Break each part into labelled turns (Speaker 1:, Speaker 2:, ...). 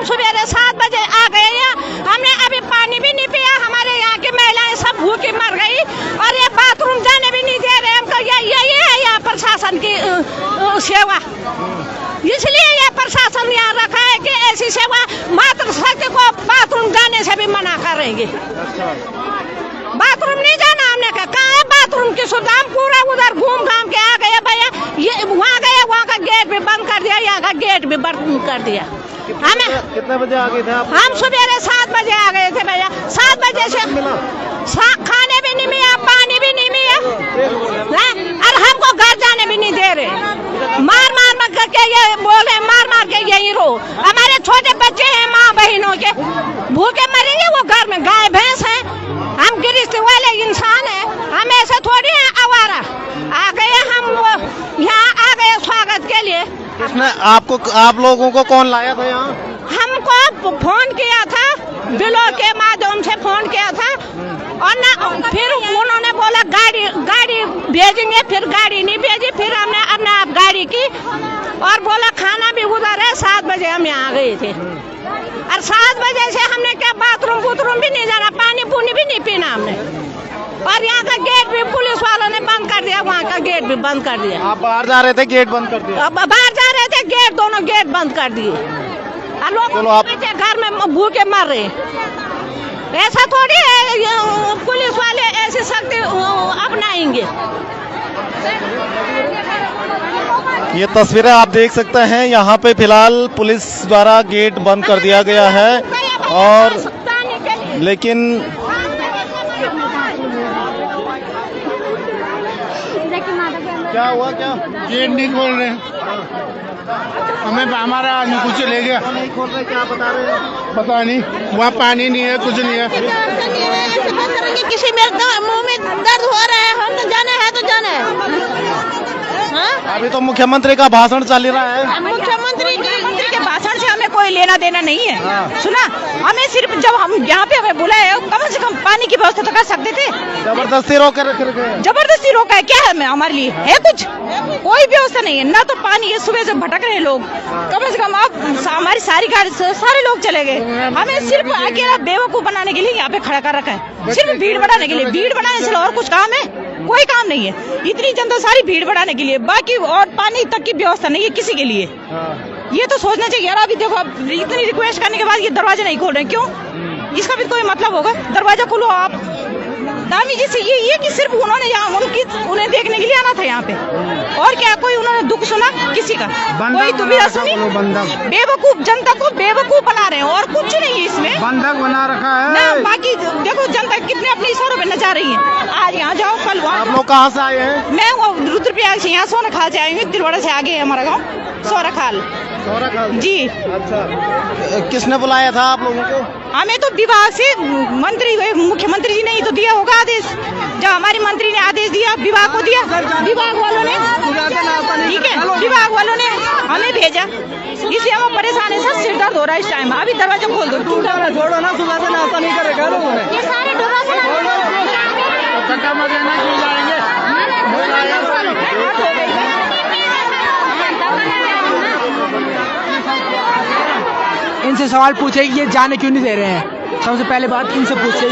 Speaker 1: सुबह 7 बजे आ गए हैं, हमने अभी पानी भी नहीं पिया। हमारे यहाँ की महिलाएं सब भूखी मर गई और ये बाथरूम जाने भी नहीं दे रहे हमको। यही है यहाँ प्रशासन की सेवा, इसलिए ये प्रशासन यहाँ रखा है कि ऐसी सेवा मात्र सत्य को बाथरूम जाने से भी मना करेंगे। बाथरूम नहीं जाना हमने कहा है बाथरूम की सुविधा। हम पूरा उधर घूम घाम के आ गए भैया, ये वहाँ गए, वहाँ का गेट भी बंद कर दिया, यहाँ का गेट भी बंद कर दिया। हमें
Speaker 2: कितने बजे आ गए थे आप?
Speaker 1: हम सुबह 7 बजे आ गए थे भैया। 7 बजे से खाने भी नहीं मिला, पानी भी नहीं मिला और हमको घर जाने भी नहीं दे रहे। मार के ये बोले, मार के यही रो। हमारे छोटे बच्चे हैं, माँ बहनों के भूखे मरेंगे वो घर में। गाय भैंस है, हम गृहस्थी वाले इंसान है, हम ऐसे थोड़ी है आवारा। आ गए हम यहाँ आ गए स्वागत के लिए।
Speaker 2: किसने आपको, आप लोगों को कौन लाया था यहाँ?
Speaker 1: हमको फोन किया था, बिलों के माध्यम से फोन किया था और ना फिर उन्होंने बोला गाड़ी भेजेंगे, फिर गाड़ी नहीं भेजी। फिर हमने अपने आप गाड़ी की और बोला खाना भी उधर है। 7 बजे हम यहाँ आ गए थे और 7 बजे से हमने क्या बाथरूम भी नहीं जाना, पानी पूनी भी नहीं पीना हमने। और यहाँ का गेट भी पुलिस वालों ने बंद कर दिया, वहाँ का गेट भी बंद कर दिया।
Speaker 2: आप बाहर जा रहे थे, गेट बंद कर दिया?
Speaker 1: बाहर जा रहे थे, गेट दोनों गेट बंद कर दिए। लोग घर में भूखे मर रहे। ऐसा थोड़ी है पुलिस वाले ऐसी सख्ती अपनाएंगे।
Speaker 2: ये तस्वीरें आप देख सकते हैं, यहाँ पे फिलहाल पुलिस द्वारा गेट बंद कर दिया गया है और लेकिन क्या हुआ? क्या
Speaker 3: गेट नहीं खोल रहे? हमें हमारा कुछ ले गया।
Speaker 2: नहीं खोल रहे, क्या बता रहे हैं?
Speaker 3: पता नहीं, वहाँ पानी नहीं है, कुछ नहीं है।
Speaker 1: किसी में मुंह में दर्द हो रहा है, हम तो जाना है तो जाना है।
Speaker 2: अभी तो मुख्यमंत्री का भाषण चल रहा है।
Speaker 1: मुख्यमंत्री के भाषण से हमें कोई लेना देना नहीं है। सुना, हमें सिर्फ जब हम यहाँ पे हमें बुलाए, कम से कम पानी की व्यवस्था तो कर सकते थे।
Speaker 2: जबरदस्ती रोक रखे हैं।
Speaker 1: जबरदस्ती रोका है क्या है? हमारे लिए है कुछ? कोई व्यवस्था नहीं है ना, तो पानी है। सुबह से भटक रहे हैं लोग, कम से कम अब हमारी सारी गाड़ी से सारे लोग चले गए। हमें सिर्फ अकेला बेवकूफ बनाने के लिए यहाँ पे खड़ा कर रखा है, सिर्फ भीड़ बढ़ाने के लिए। भीड़ बढ़ाने से और कुछ काम है? कोई काम नहीं है। इतनी जनता सारी भीड़ बढ़ाने के लिए, बाकी और पानी तक की व्यवस्था नहीं है किसी के लिए। ये तो सोचना चाहिए यार। अभी देखो, अब इतनी रिक्वेस्ट करने के बाद ये दरवाजा नहीं खोल रहे, क्यों? इसका भी कोई मतलब होगा? दरवाजा खोलो आप। दामी जी से ये कि सिर्फ उन्होंने यहाँ उन्हें देखने के लिए आना था यहाँ पे, और क्या कोई उन्होंने दुख सुना किसी का? कोई दुविधा सुनी? बेवकूफ जनता को बेवकूफ बना रहे हैं और कुछ नहीं है इसमें।
Speaker 3: बंधक बना रखा है
Speaker 1: ना। बाकी देखो जनता कितने अपने इशारों पे नचा रही है। आज यहाँ जाओ, कल वहाँ।
Speaker 2: आप लोग कहाँ से आए हैं?
Speaker 1: मैं रुद्रप्रयाग से, यहाँ सोनाखाल से आई हूँ। दिलवाड़ा से आगे है हमारा गाँव सोनाखाल जी।
Speaker 2: अच्छा, किसने बुलाया था आप लोगों को?
Speaker 1: हमें तो विभाग से मुख्यमंत्री जी ने ही तो दिया होगा आदेश। जब हमारी मंत्री ने आदेश दिया, विभाग को दिया, विभाग वालों ने, ठीक है, विभाग वालों ने हमें भेजा। इसलिए हम परेशान है सर, सिर दर्द हो रहा है इस टाइम। अभी दरवाजा खोल दो।
Speaker 3: छोड़ो ना, सुबह से नाश्ता नहीं करेगा लोगों ने।
Speaker 1: ये सारे
Speaker 4: इनसे सवाल पूछे ये जाने क्यों नहीं दे रहे हैं। सबसे पहले बात इनसे पूछे।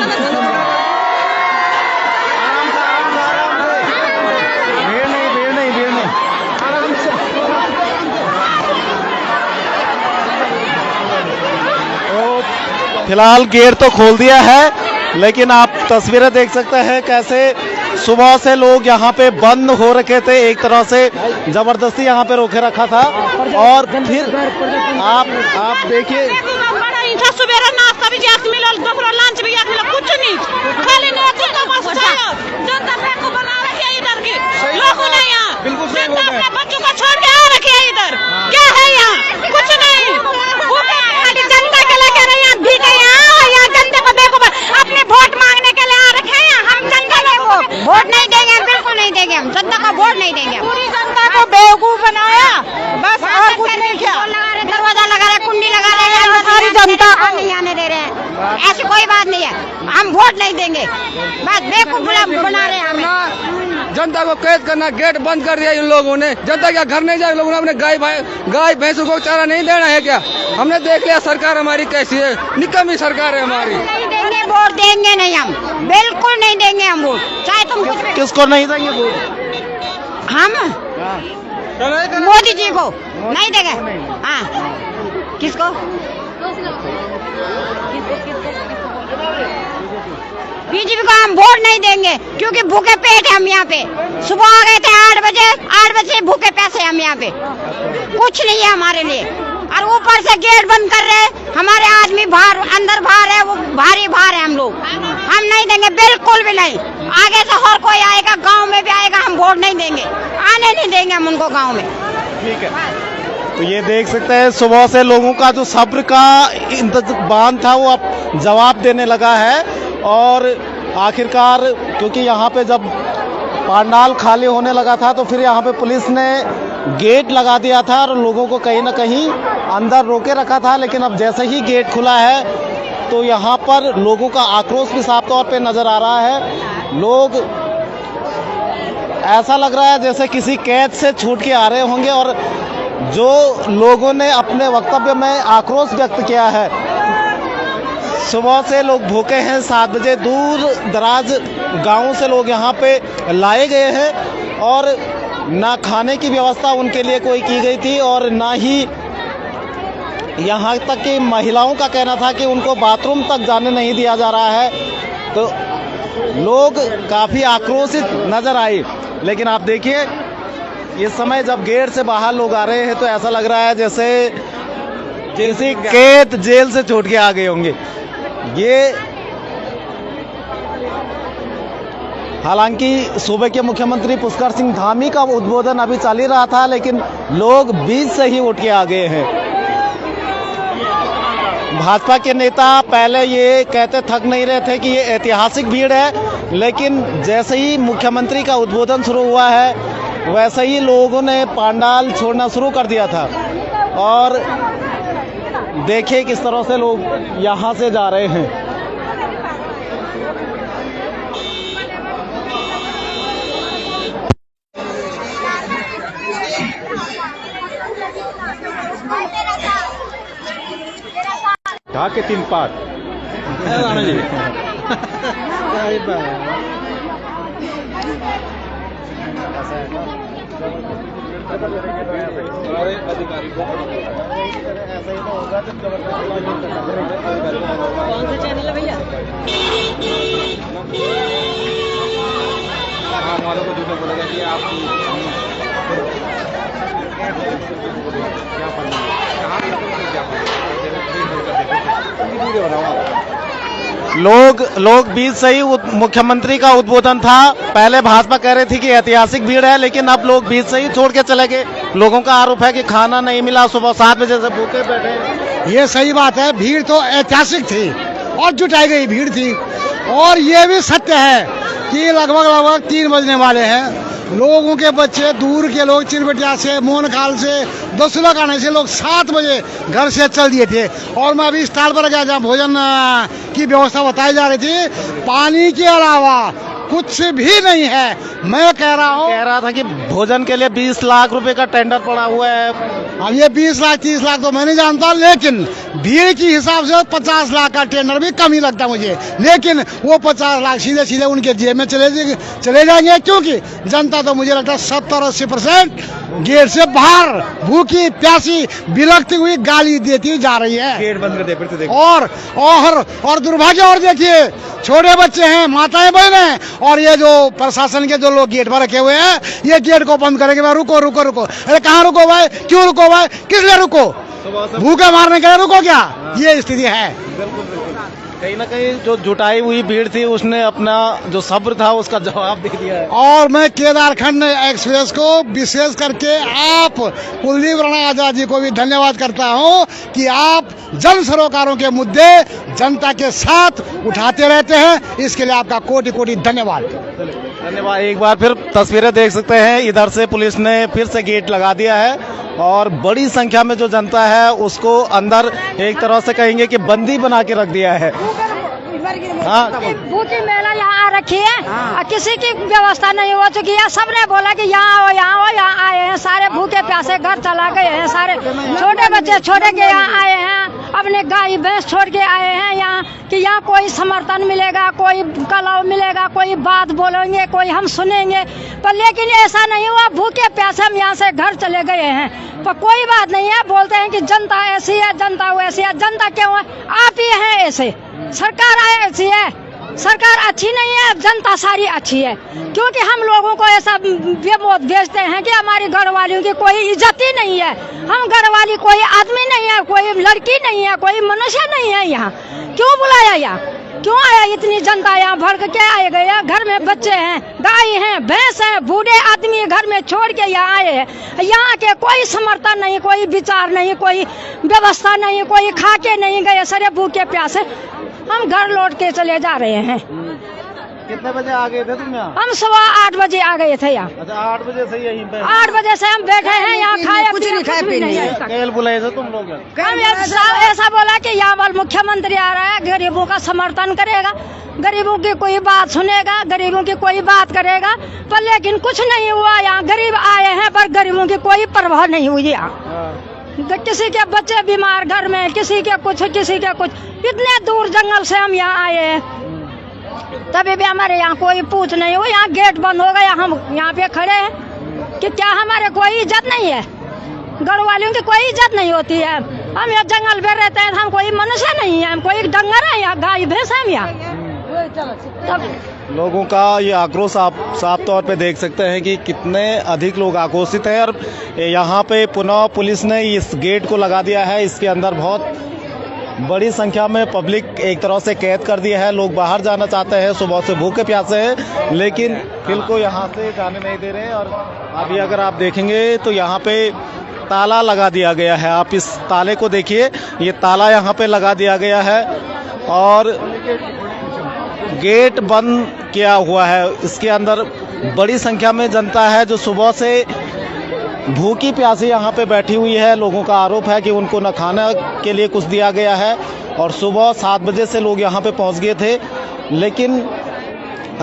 Speaker 2: फिलहाल गेट तो खोल दिया है, लेकिन आप तस्वीरें देख सकते हैं कैसे सुबह से लोग यहाँ पे बंद हो रखे थे। एक तरह से जबरदस्ती यहाँ पे रोके रखा था। और फिर आप देखिए,
Speaker 1: सुबह नाश्ता भी जाके मिला, दोपहर लंच भी जाके मिला, कुछ नहीं, खाली जनता को बना रखी है इधर की लोगों ने। यहाँ जनता अपने बच्चों को छोड़ के आ रखी है इधर। क्या है यहाँ? कुछ नहीं, खाली जनता के लेके यहाँ भी यहाँ जनता को देखो, अपने वोट मांगने के लिए आ रखे हैं। हम जनता को वोट नहीं देंगे, बिल्कुल नहीं देंगे, हम जनता को वोट नहीं देंगे। पूरी जनता को बेवकूफ बनाया बस, और कुछ नहीं किया। दरवाजा लगा रहे, कुंडी लगा रहे हैं, सारी जनता को नहीं आने दे रहे हैं। ऐसी कोई बात नहीं है, हम वोट नहीं देंगे, बस बेवकूफ बना रहे हैं हमें।
Speaker 5: जनता को कैद करना, गेट बंद कर दिया इन लोगों ने। जनता क्या घर नहीं जाए, लोगों ने अपने गाय भैंसों को चारा नहीं देना है क्या? हमने देख लिया सरकार हमारी कैसी है, निकम्मी सरकार है हमारी।
Speaker 6: नहीं देंगे वोट, देंगे नहीं हम, बिल्कुल नहीं देंगे हम वोट, चाहे तुम कुछ भी।
Speaker 2: किसको नहीं देंगे वोट?
Speaker 6: हम मोदी जी को नहीं देंगे। हाँ, किसको? बीजेपी को हम वोट नहीं देंगे, क्योंकि भूखे पेट है हम यहाँ पे। सुबह आ गए थे 8 बजे भूखे पैसे हम यहाँ पे, कुछ नहीं है हमारे लिए। और ऊपर से गेट बंद कर रहे, हमारे आदमी बाहर अंदर बाहर है, वो भारी बाहर है। हम लोग हम नहीं देंगे, बिल्कुल भी नहीं। आगे से और कोई आएगा, गांव में भी आएगा, हम वोट नहीं देंगे, आने नहीं देंगे हम उनको गांव में।
Speaker 2: ठीक है, तो ये देख सकते हैं सुबह से लोगों का जो सब्र का इंतज़ाम था वो अब जवाब देने लगा है। और आखिरकार क्योंकि यहाँ पे जब पंडाल खाली होने लगा था तो फिर यहाँ पे पुलिस ने गेट लगा दिया था और लोगों को कहीं ना कहीं अंदर रोके रखा था। लेकिन अब जैसे ही गेट खुला है तो यहाँ पर लोगों का आक्रोश भी साफ तौर पे नज़र आ रहा है। लोग, ऐसा लग रहा है जैसे किसी कैद से छूट के आ रहे होंगे। और जो लोगों ने अपने वक्तव्य में आक्रोश व्यक्त किया है, सुबह से लोग भूखे हैं, 7 बजे दूर दराज गांवों से लोग यहाँ पे लाए गए हैं और ना खाने की व्यवस्था उनके लिए कोई की गई थी और ना ही यहाँ तक कि महिलाओं का कहना था कि उनको बाथरूम तक जाने नहीं दिया जा रहा है। तो लोग काफ़ी आक्रोशित नज़र आए। लेकिन आप देखिए इस समय जब गेट से बाहर लोग आ रहे हैं तो ऐसा लग रहा है जैसे किसी कैद जेल से छूट के आ गए होंगे। ये हालांकि सूबे के मुख्यमंत्री पुष्कर सिंह धामी का उद्बोधन अभी चल ही रहा था, लेकिन लोग बीच से ही उठ के आ गए हैं। भाजपा के नेता पहले ये कहते थक नहीं रहे थे कि ये ऐतिहासिक भीड़ है, लेकिन जैसे ही मुख्यमंत्री का उद्बोधन शुरू हुआ है वैसे ही लोगों ने पंडाल छोड़ना शुरू कर दिया था। और देखिए किस तरह से लोग यहाँ से जा रहे हैं। ढाके 3 पार्ट अधिकारी कौन सा चैनल है भैया? वालों को झूठा बोलेगा कि आप लोग बीच से ही मुख्यमंत्री का उद्बोधन था। पहले भाजपा कह रही थी कि ऐतिहासिक भीड़ है, लेकिन अब लोग बीच से ही छोड़ के चले गए। लोगों का आरोप है कि खाना नहीं मिला, सुबह 7 बजे से भूखे बैठे।
Speaker 3: ये सही बात है, भीड़ तो ऐतिहासिक थी और जुटाई गई भीड़ थी। और ये भी सत्य है कि लगभग 3 बजने वाले हैं। लोगों के बच्चे, दूर के लोग चिरबटिया से, मोहनखाल से, दसुलक आने से लोग 7 बजे घर से चल दिए थे। और मैं अभी स्थल पर गया जहाँ भोजन की व्यवस्था बताई जा रही थी, पानी के अलावा कुछ भी नहीं है। मैं कह रहा था कि भोजन के लिए 20 लाख रुपए का टेंडर पड़ा हुआ है। अब ये 20 लाख 30 लाख तो मैं नहीं जानता, लेकिन भीड़ की हिसाब से 50 लाख का टेंडर भी कम ही लगता मुझे। लेकिन वो 50 लाख सीधे सीधे उनके जेब में चले जाएंगे, क्योंकि जनता तो मुझे लगता है 70-80% गेट से बाहर भूखी प्यासी बिलखती हुई गाली देती जा रही है। गेट बंद कर दे फिर से। और दुर्भाग्य, और देखिए छोटे बच्चे हैं, माताएं बहनें, और ये जो प्रशासन के जो लोग गेट पर रखे हुए हैं, ये गेट को बंद करेंगे। भाई रुको रुको रुको, अरे कहाँ रुको भाई, क्यों रुको भाई, किस लिए रुको, भूखे मारने के लिए रुको क्या? ये स्थिति है। कहीं ना कहीं जो जुटाई हुई भीड़ थी उसने अपना जो सब्र था उसका जवाब दे दिया है। और मैं केदारखंड एक्सप्रेस को विशेष करके आप कुलदीप राणा आजाद जी को भी धन्यवाद करता हूं कि आप जन सरोकारों के मुद्दे जनता के साथ उठाते रहते हैं। इसके लिए आपका कोटि कोटि धन्यवाद। धन्यवाद। एक बार फिर तस्वीरें देख सकते हैं, इधर से पुलिस ने फिर से गेट लगा दिया है और बड़ी संख्या में जो जनता है उसको अंदर एक तरह से कहेंगे कि बंदी बना के रख दिया है।
Speaker 2: हाँ
Speaker 6: भूखी मेला यहाँ आ रखी है और किसी की व्यवस्था नहीं हो चुकी है। सबने बोला कि यहाँ आओ यहाँ आए हैं, सारे भूखे प्यासे घर चला गए हैं, सारे छोटे बच्चे छोटे के यहाँ आए हैं, अपने गाय भैंस छोड़ के आए हैं यहाँ कि यहाँ कोई समर्थन मिलेगा, कोई कलाव मिलेगा, कोई बात बोलेंगे, कोई हम सुनेंगे, पर लेकिन ऐसा नहीं हुआ। भूखे प्यासे हम यहाँ से घर चले गए हैं, पर कोई बात नहीं है। बोलते हैं कि जनता ऐसी है, जनता वैसी है। जनता क्यों है? आप ही हैं ऐसे, सरकार ऐसी है, सरकार अच्छी नहीं है, जनता सारी अच्छी है। क्योंकि हम लोगों को ऐसा भेजते हैं कि हमारी घर वालियों की कोई इज्जत ही नहीं है। हम घर वाली कोई आदमी नहीं है, कोई लड़की नहीं है, कोई मनुष्य नहीं है। यहाँ क्यों बुलाया? यहाँ क्यों आया? इतनी जनता यहाँ भर के आए गए। घर में बच्चे हैं, गाय हैं, भैंस हैं, बूढ़े आदमी घर में छोड़ के यहाँ आए हैं। यहाँ के कोई समर्थन नहीं, कोई विचार नहीं, कोई व्यवस्था नहीं, कोई खा के नहीं गए, सारे भूखे प्यासे हम घर लौट के चले जा रहे हैं।
Speaker 2: कितने बजे आ गए थे तुम यहाँ?
Speaker 6: हम 8:15 बजे आ गए थे यहाँ।
Speaker 2: अच्छा 8 बजे से यहीं पे?
Speaker 6: 8 बजे से हम बैठे हैं यहाँ, खाया कुछ नहीं
Speaker 2: केल बुलाए थे तुम लोग?
Speaker 6: हम ऐसा बोला कि यहाँ पर मुख्यमंत्री आ रहा है, गरीबों का समर्थन करेगा, गरीबों की कोई बात सुनेगा, गरीबों की कोई बात करेगा, पर लेकिन कुछ नहीं हुआ। यहाँ गरीब आए हैं पर गरीबों की कोई परवाह नहीं हुई यहाँ। किसी के बच्चे बीमार घर में, किसी के कुछ, किसी के कुछ। इतने दूर जंगल से हम यहाँ आए हैं, तभी भी हमारे यहाँ कोई पूछ नहीं हुई। यहाँ गेट बंद हो गया, हम यहाँ पे खड़े हैं कि क्या हमारे कोई इज्जत नहीं है? घर वालों की कोई इज्जत नहीं होती है। हम यहाँ जंगल में रहते हैं, हम कोई मनुष्य नहीं है, हम कोई डंगर है, यहाँ गाय भैंस है हम यहाँ।
Speaker 2: लोगों का ये आक्रोश आप साफ तौर पे देख सकते हैं कि कितने अधिक लोग आक्रोशित हैं। और यहाँ पे पुनः पुलिस ने इस गेट को लगा दिया है। इसके अंदर बहुत बड़ी संख्या में पब्लिक एक तरह से कैद कर दिया है। लोग बाहर जाना चाहते हैं, सुबह से भूखे प्यासे हैं, लेकिन फिल को यहाँ से जाने नहीं दे रहे हैं। और अभी अगर आप देखेंगे तो यहाँ पे ताला लगा दिया गया है। आप इस ताले को देखिए, ये ताला यहाँ पे लगा दिया गया है और गेट बंद किया हुआ है। इसके अंदर बड़ी संख्या में जनता है जो सुबह से भूखी प्यासी यहाँ पे बैठी हुई है। लोगों का आरोप है कि उनको न खाने के लिए कुछ दिया गया है और सुबह 7 बजे से लोग यहाँ पे पहुँच गए थे, लेकिन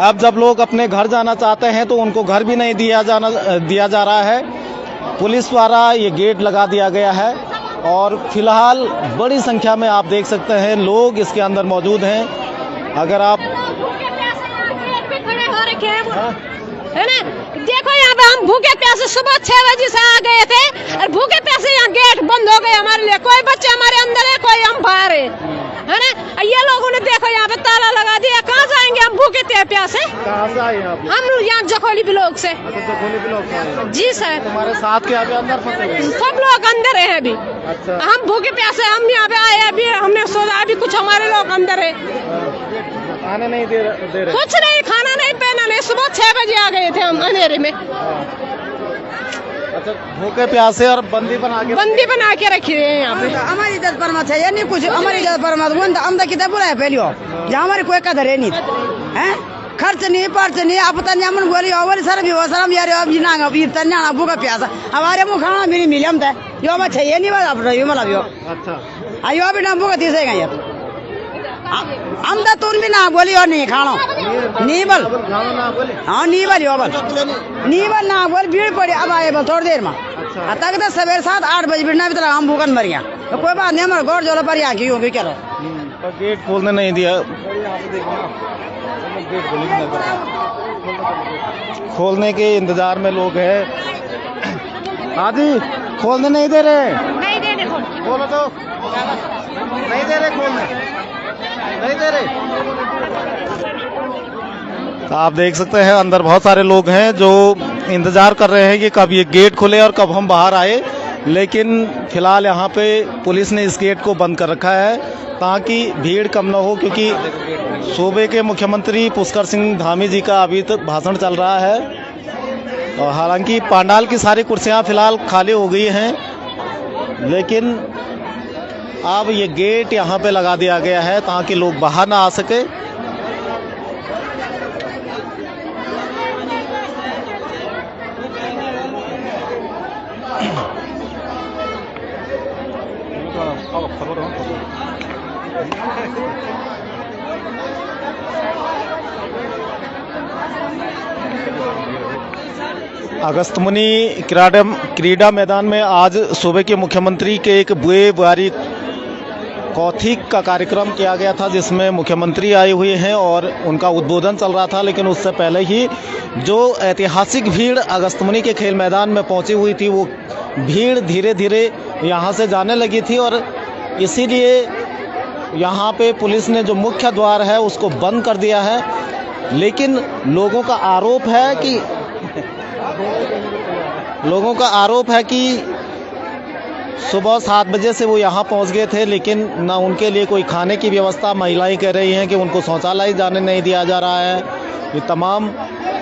Speaker 2: अब जब लोग अपने घर जाना चाहते हैं तो उनको घर भी नहीं दिया जा रहा है। पुलिस द्वारा ये गेट लगा दिया गया है और फिलहाल बड़ी संख्या में आप देख सकते हैं लोग इसके अंदर मौजूद हैं। अगर आप
Speaker 1: है ना, देखो यहाँ पे हम भूखे प्यासे सुबह 6 बजे से आ गए थे और भूखे प्यासे यहाँ गेट बंद हो गए हमारे लिए। कोई बच्चे हमारे अंदर है, कोई हम बाहर है ना। ये लोगों ने देखो यहाँ पे ताला लगा दिया। कहाँ जाएंगे हम भूखे प्यासे?
Speaker 2: कहाँ से आए आप?
Speaker 1: हम यहाँ जखोली ब्लॉक से।
Speaker 2: जखोली ब्लॉक से?
Speaker 1: जी सर।
Speaker 2: तुम्हारे साथ के यहाँ अंदर फंसे हुए?
Speaker 1: सब लोग अंदर है अभी।
Speaker 2: अच्छा।
Speaker 1: हम भूखे प्यासे हम यहाँ पे आए, अभी हमने सोचा अभी कुछ हमारे लोग अंदर है।
Speaker 2: खाना नहीं दे रहे?
Speaker 1: कुछ नहीं, खाना नहीं, पहना नहीं। सुबह 6 बजे आ गए थे हम अंधेरे में।
Speaker 2: अच्छा, भूखे प्यासे और बंदी बना के
Speaker 1: रखी है यहाँ पे।
Speaker 7: हमारी इज्जत पर मत है, नहीं कुछ हमारी इज्जत पर मत। वो अंदर कितना बुरा है पहले जहाँ हमारी कोई कदर है नहीं है। खर्च नहीं, पर्च नहीं, आप तन्या मन बोली और सर भी हो सर यार अब ना तन्या भूखा प्यासा हमारे मुँह खाना भी नहीं मिले हम यो हम चाहिए नहीं बात आप रही मतलब यो।
Speaker 2: अच्छा,
Speaker 7: अयो भी ना भूखा तीसेगा यार हम तो तुम भी ना बोली और नहीं खाना नहीं बोल। हाँ नहीं बोली हो बोल, नहीं बोल ना बोल। भीड़ पड़ी अब आए बोल थोड़ी देर में।
Speaker 2: अच्छा।
Speaker 7: तक तो सवेरे 7-8 बजे बिना भी तो हम भूखन मर गया तो कोई बात नहीं। हमारे गौर जोला पर यहाँ क्यों क्या
Speaker 2: गेट खोलने नहीं दिया। खोलने के इंतजार में लोग हैं। आदि खोलने नहीं दे रहे?
Speaker 1: नहीं दे रहे।
Speaker 2: खोलो तो नहीं दे रहे, खोलने नहीं दे रहे। तो आप देख सकते हैं अंदर बहुत सारे लोग हैं जो इंतजार कर रहे हैं कि कब ये गेट खुले और कब हम बाहर आए, लेकिन फिलहाल यहाँ पे पुलिस ने इस गेट को बंद कर रखा है ताकि भीड़ कम न हो, क्योंकि सूबे के मुख्यमंत्री पुष्कर सिंह धामी जी का अभी तक भाषण चल रहा है। और हालांकि पंडाल की सारी कुर्सियाँ फिलहाल खाली हो गई हैं, लेकिन अब ये गेट यहाँ पे लगा दिया गया है ताकि लोग बाहर ना आ सके। अगस्तमुनि क्रीड़ा मैदान में आज सूबे के मुख्यमंत्री के एक बुए बारी कौथिक का कार्यक्रम किया गया था, जिसमें मुख्यमंत्री आए हुए हैं और उनका उद्बोधन चल रहा था। लेकिन उससे पहले ही जो ऐतिहासिक भीड़ अगस्तमुनि के खेल मैदान में पहुंची हुई थी, वो भीड़ धीरे धीरे यहां से जाने लगी थी और इसीलिए यहां पे पुलिस ने जो मुख्य द्वार है उसको बंद कर दिया है। लेकिन लोगों का आरोप है कि सुबह 7 बजे से वो यहाँ पहुँच गए थे, लेकिन ना उनके लिए कोई खाने की व्यवस्था, महिलाएं कह रही हैं कि उनको शौचालय जाने नहीं दिया जा रहा है, ये तमाम।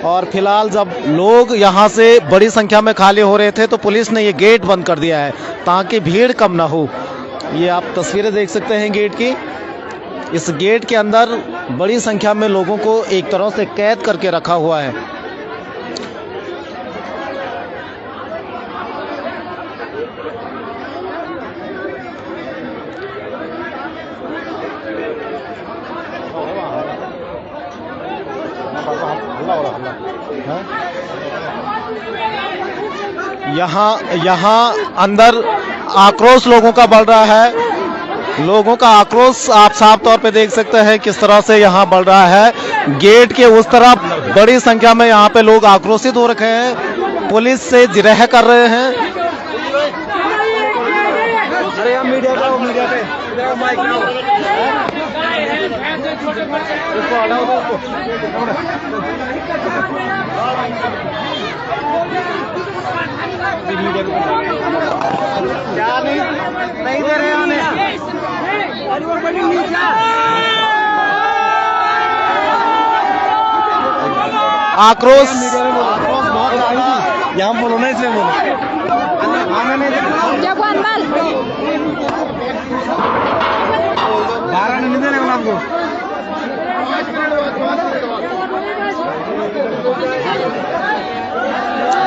Speaker 2: और फिलहाल जब लोग यहाँ से बड़ी संख्या में खाली हो रहे थे तो पुलिस ने ये गेट बंद कर दिया है ताकि भीड़ कम ना हो। ये आप तस्वीरें देख सकते हैं गेट की। इस गेट के अंदर बड़ी संख्या में लोगों को एक तरह से कैद करके रखा हुआ है। यहाँ अंदर आक्रोश लोगों का बढ़ रहा है। लोगों का आक्रोश आप साफ तौर पे देख सकते हैं किस तरह से यहाँ बढ़ रहा है। गेट के उस तरफ बड़ी संख्या में यहाँ पे लोग आक्रोशित हो रखे हैं, पुलिस से जिरह कर रहे हैं। क्या नहीं दे रहे आने। आक्रोश बहुत यहाँ बोलो ना, इसलिए बोलो आने नहीं बारह नहीं दे रहे आपको।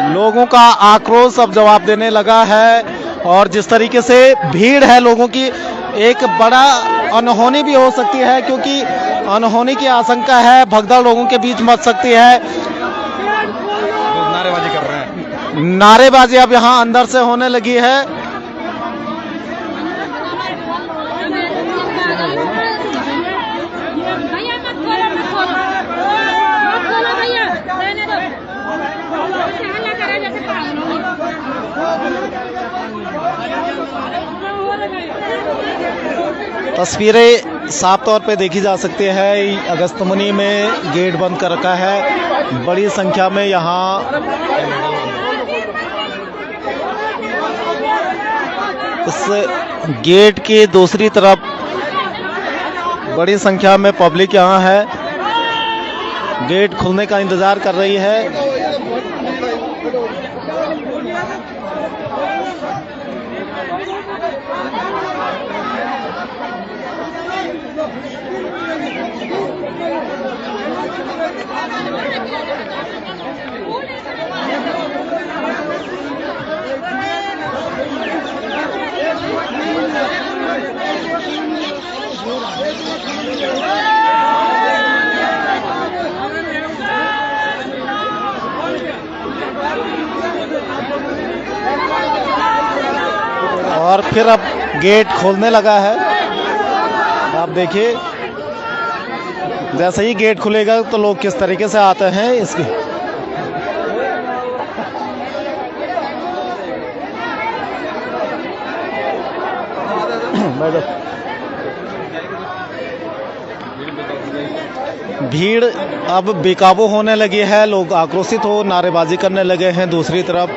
Speaker 2: लोगों का आक्रोश अब जवाब देने लगा है और जिस तरीके से भीड़ है लोगों की, एक बड़ा अनहोनी भी हो सकती है, क्योंकि अनहोनी की आशंका है, भगदड़ लोगों के बीच मच सकती है। नारेबाजी कर रहे हैं, नारेबाजी अब यहाँ अंदर से होने लगी है। तस्वीरें साफ तौर पे देखी जा सकती है। अगस्तमुनि में गेट बंद कर रखा है, बड़ी संख्या में यहाँ इस गेट के दूसरी तरफ बड़ी संख्या में पब्लिक यहाँ है, गेट खुलने का इंतजार कर रही है। और फिर अब गेट खोलने लगा है। आप देखिए, जैसे ही गेट खुलेगा तो लोग किस तरीके से आते हैं इसकी। भीड़ अब बेकाबू होने लगी है, लोग आक्रोशित हो नारेबाजी करने लगे हैं। दूसरी तरफ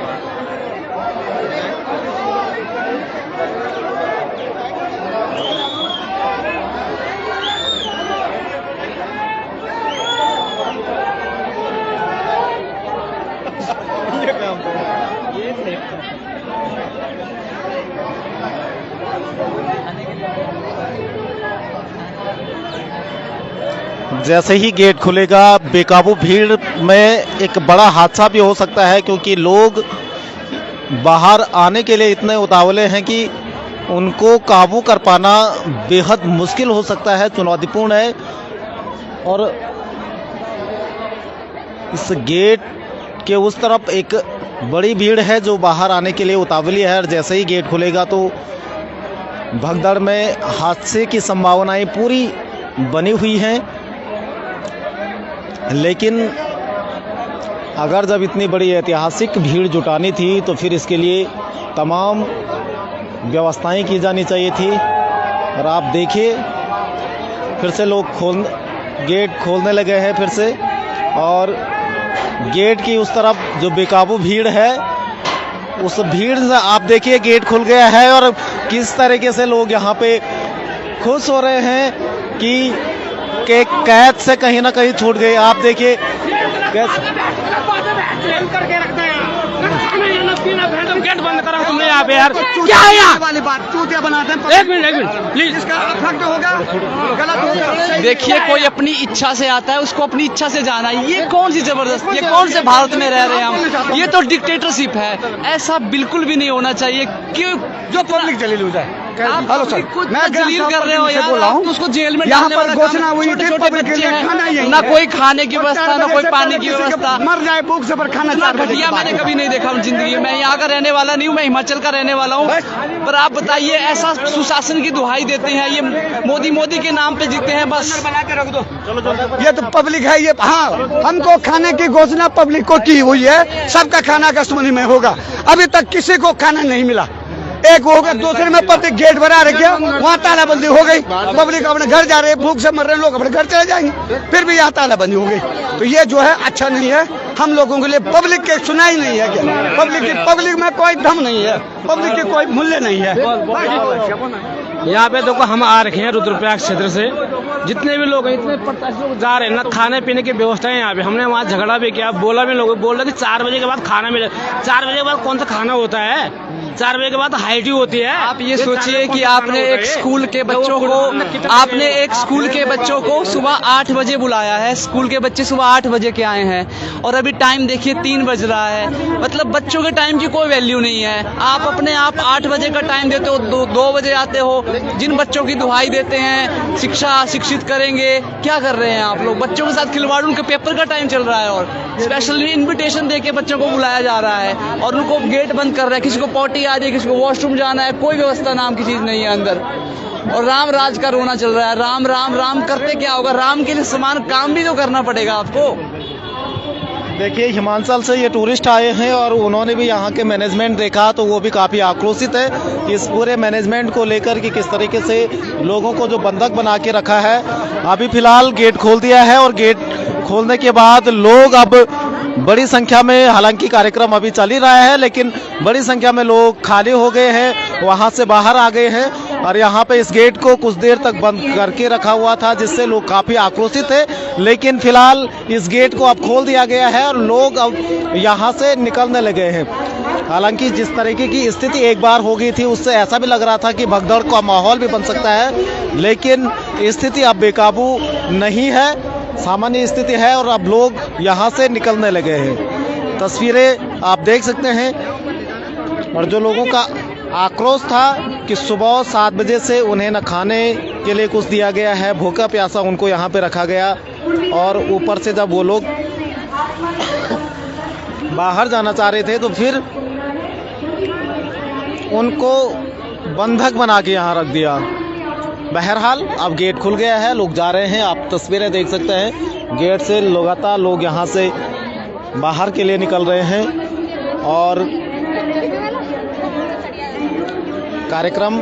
Speaker 2: जैसे ही गेट खुलेगा बेकाबू भीड़ में एक बड़ा हादसा भी हो सकता है, क्योंकि लोग बाहर आने के लिए इतने उतावले हैं कि उनको काबू कर पाना बेहद मुश्किल हो सकता है, चुनौतीपूर्ण है। और इस गेट के उस तरफ एक बड़ी भीड़ है जो बाहर आने के लिए उतावली है, और जैसे ही गेट खुलेगा तो भगदड़ में हादसे की संभावनाएं पूरी बनी हुई हैं। लेकिन अगर जब इतनी बड़ी ऐतिहासिक भीड़ जुटानी थी तो फिर इसके लिए तमाम व्यवस्थाएं की जानी चाहिए थी। और आप देखिए फिर से लोग गेट खोलने लगे हैं फिर से, और गेट की उस तरफ जो बेकाबू भीड़ है, उस भीड़ से आप देखिए गेट खुल गया है और किस तरीके से लोग यहाँ पे खुश हो रहे हैं कि कैद से कहीं ना कहीं छूट गए। आप देखिए
Speaker 8: गेट बंद करा तुमने यहाँ पे यार, क्या है यहाँ
Speaker 3: वाली बात, चूतिया बनाते हैं।
Speaker 8: एक मिनट प्लीज,
Speaker 3: इसका फर्क होगा, गलत होगा।
Speaker 9: देखिए कोई अपनी इच्छा से आता है, उसको अपनी इच्छा से जाना है। ये कौन सी जबरदस्ती, ये कौन से भारत में रह रहे हैं हम? ये तो डिक्टेटरशिप है, ऐसा बिल्कुल भी नहीं होना चाहिए। क्यों
Speaker 3: जो पब्लिक जलील हो जाए।
Speaker 9: हेलो सर, मैं जलील कर रहे हो यार, आप तो उसको जेल में
Speaker 3: यहाँ
Speaker 9: डालने
Speaker 3: पर
Speaker 9: वाला
Speaker 3: घोषणा हुई थी
Speaker 9: छोटे
Speaker 3: पब्लिक के लिए खाना ही
Speaker 9: ना कोई खाने की व्यवस्था, ना कोई पानी की व्यवस्था।
Speaker 3: मर जाए भूख से, पर खाना
Speaker 9: इतना घटिया मैंने कभी नहीं देखा जिंदगी में। मैं यहाँ का रहने वाला नहीं हूँ, मैं हिमाचल का रहने वाला हूँ। पर आप बताइए, ऐसा सुशासन की दुहाई देते हैं, ये मोदी के नाम पे जीते हैं बस।
Speaker 3: बना के रख दो। ये तो पब्लिक है ये। हाँ, हमको खाने की घोषणा पब्लिक को की हुई है, सबका खाना कश्मीरी में होगा। अभी तक किसी को खाना नहीं मिला। एक हो गया, दूसरे में पब्लिक गेट बना रखा, वहाँ तालाबंदी हो गई। पब्लिक अपने घर जा रहे, भूख से मर रहे लोग अपने घर चले जाएंगे, फिर भी यहाँ तालाबंदी हो गई। तो ये जो है अच्छा नहीं है हम लोगों के लिए। पब्लिक की सुनाई नहीं है क्या? पब्लिक में कोई दम नहीं है, पब्लिक की कोई मूल्य नहीं है।
Speaker 8: यहाँ पे देखो हम आ रखे हैं रुद्रप्रयाग क्षेत्र से, जितने भी लोग हैं, इतने प्रत्याशी लोग जा रहे हैं ना, खाने पीने की व्यवस्था है यहाँ पे। हमने वहाँ झगड़ा भी किया, बोला भी, लोग बोल रहे कि 4 बजे के बाद खाना मिले। 4 बजे के बाद कौन सा खाना होता है? 4 बजे के बाद हाई ड्यू होती है।
Speaker 9: आप ये सोचिए कि आपने एक स्कूल के बच्चों को सुबह 8 बजे बुलाया है, स्कूल के बच्चे सुबह 8 बजे के आए हैं, और अभी टाइम देखिए 3 बज रहा है। मतलब बच्चों के टाइम की कोई वैल्यू नहीं है। आप अपने आप 8 बजे का टाइम देते हो, 2 बजे आते हो। जिन बच्चों की दुहाई देते हैं शिक्षित करेंगे, क्या कर रहे हैं आप लोग? बच्चों के साथ खिलवाड़, उनके पेपर का टाइम चल रहा है और स्पेशली इन्विटेशन देके बच्चों को बुलाया जा रहा है और उनको गेट बंद कर रहा है। किसी को पॉटी आ रही है, किसी को वॉशरूम जाना है, कोई व्यवस्था नाम की चीज नहीं है अंदर। और राम राज का रोना चल रहा है। राम राम राम करते क्या होगा? राम के लिए समान काम भी तो करना पड़ेगा आपको।
Speaker 2: देखिए हिमाचल से ये टूरिस्ट आए हैं और उन्होंने भी यहाँ के मैनेजमेंट देखा तो वो भी काफ़ी आक्रोशित है इस पूरे मैनेजमेंट को लेकर कि किस तरीके से लोगों को जो बंधक बना के रखा है। अभी फिलहाल गेट खोल दिया है और गेट खोलने के बाद लोग अब बड़ी संख्या में, हालांकि कार्यक्रम अभी चल ही रहा है लेकिन बड़ी संख्या में लोग खाली हो गए हैं, वहाँ से बाहर आ गए हैं और यहाँ पे इस गेट को कुछ देर तक बंद करके रखा हुआ था जिससे लोग काफ़ी आक्रोशित थे। लेकिन फिलहाल इस गेट को अब खोल दिया गया है और लोग अब यहाँ से निकलने लगे हैं। हालांकि जिस तरीके की स्थिति एक बार हो गई थी उससे ऐसा भी लग रहा था कि भगदड़ का माहौल भी बन सकता है, लेकिन स्थिति अब बेकाबू नहीं है, सामान्य स्थिति है और अब लोग यहाँ से निकलने लगे हैं। तस्वीरें आप देख सकते हैं। और जो लोगों का आक्रोश था कि सुबह 7 बजे से उन्हें न खाने के लिए कुछ दिया गया है, भूखा प्यासा उनको यहाँ पे रखा गया और ऊपर से जब वो लोग बाहर जाना चाह रहे थे तो फिर उनको बंधक बना के यहाँ रख दिया। बहरहाल अब गेट खुल गया है, लोग जा रहे हैं, आप तस्वीरें देख सकते हैं। गेट से लगातार लोग यहाँ से बाहर के लिए निकल रहे हैं और कार्यक्रम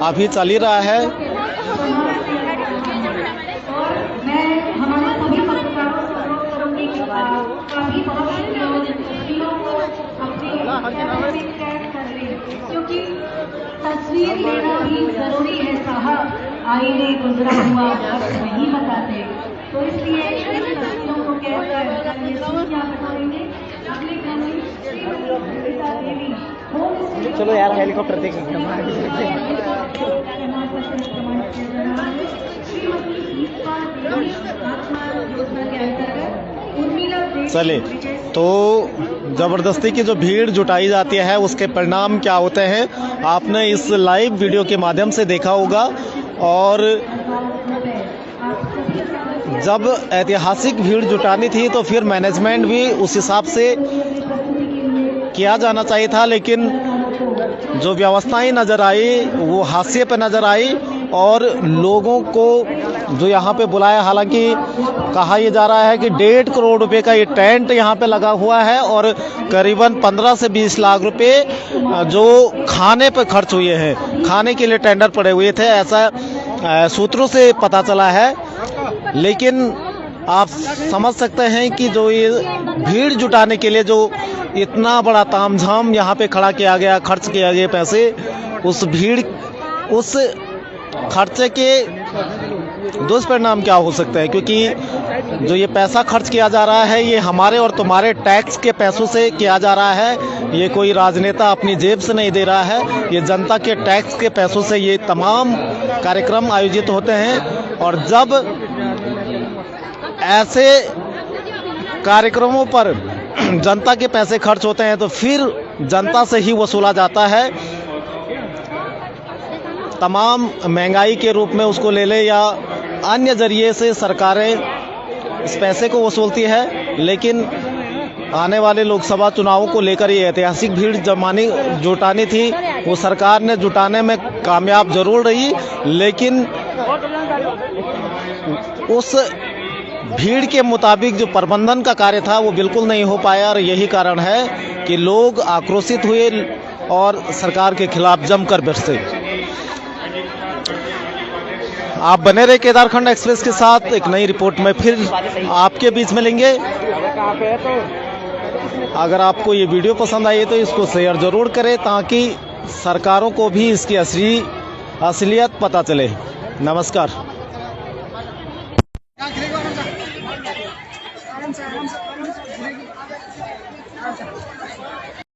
Speaker 2: अभी चल ही रहा है।
Speaker 10: क्योंकि तस्वीर लेना भी जरूरी है साहब, आईने गुजरा हुआ वक्त नहीं बताते, तो इसलिए इन तस्वीरों को कहकर ये सूचना बताएंगे अगले देवी।
Speaker 2: चलो यार हेलीकॉप्टर देख चले। तो ज़बरदस्ती की जो भीड़ जुटाई जाती है उसके परिणाम क्या होते हैं आपने इस लाइव वीडियो के माध्यम से देखा होगा। और जब ऐतिहासिक भीड़ जुटानी थी तो फिर मैनेजमेंट भी उस हिसाब से किया जाना चाहिए था, लेकिन जो व्यवस्थाएं नज़र आई वो हाशिए पे नज़र आई और लोगों को जो यहाँ पे बुलाया, हालांकि कहा यह जा रहा है कि 1.5 करोड़ रुपए का ये टेंट यहाँ पे लगा हुआ है और करीबन 15 से 20 लाख रुपए जो खाने पे खर्च हुए हैं, खाने के लिए टेंडर पड़े हुए थे, ऐसा सूत्रों से पता चला है। लेकिन आप समझ सकते हैं कि जो ये भीड़ जुटाने के लिए जो इतना बड़ा तामझाम यहाँ पे खड़ा किया गया, खर्च किया गया पैसे, उस भीड़, उस खर्चे के दुष्परिणाम क्या हो सकते हैं, क्योंकि जो ये पैसा खर्च किया जा रहा है ये हमारे और तुम्हारे टैक्स के पैसों से किया जा रहा है। ये कोई राजनेता अपनी जेब से नहीं दे रहा है, ये जनता के टैक्स के पैसों से ये तमाम कार्यक्रम आयोजित होते हैं। और जब ऐसे कार्यक्रमों पर जनता के पैसे खर्च होते हैं तो फिर जनता से ही वसूला जाता है। तमाम महंगाई के रूप में उसको ले ले या अन्य जरिए से सरकारें इस पैसे को वसूलती है। लेकिन आने वाले लोकसभा चुनावों को लेकर ये ऐतिहासिक भीड़ जुटानी थी, वो सरकार ने जुटाने में कामयाब जरूर रही, लेकिन उस भीड़ के मुताबिक जो प्रबंधन का कार्य था वो बिल्कुल नहीं हो पाया। और यही कारण है कि लोग आक्रोशित हुए और सरकार के खिलाफ जमकर बरसे। आप बने रहे केदारखंड एक्सप्रेस के साथ, एक नई रिपोर्ट में फिर आपके बीच में लेंगे। अगर आपको ये वीडियो पसंद आई तो इसको शेयर जरूर करें ताकि सरकारों को भी इसकी असलियत पता चले। नमस्कार।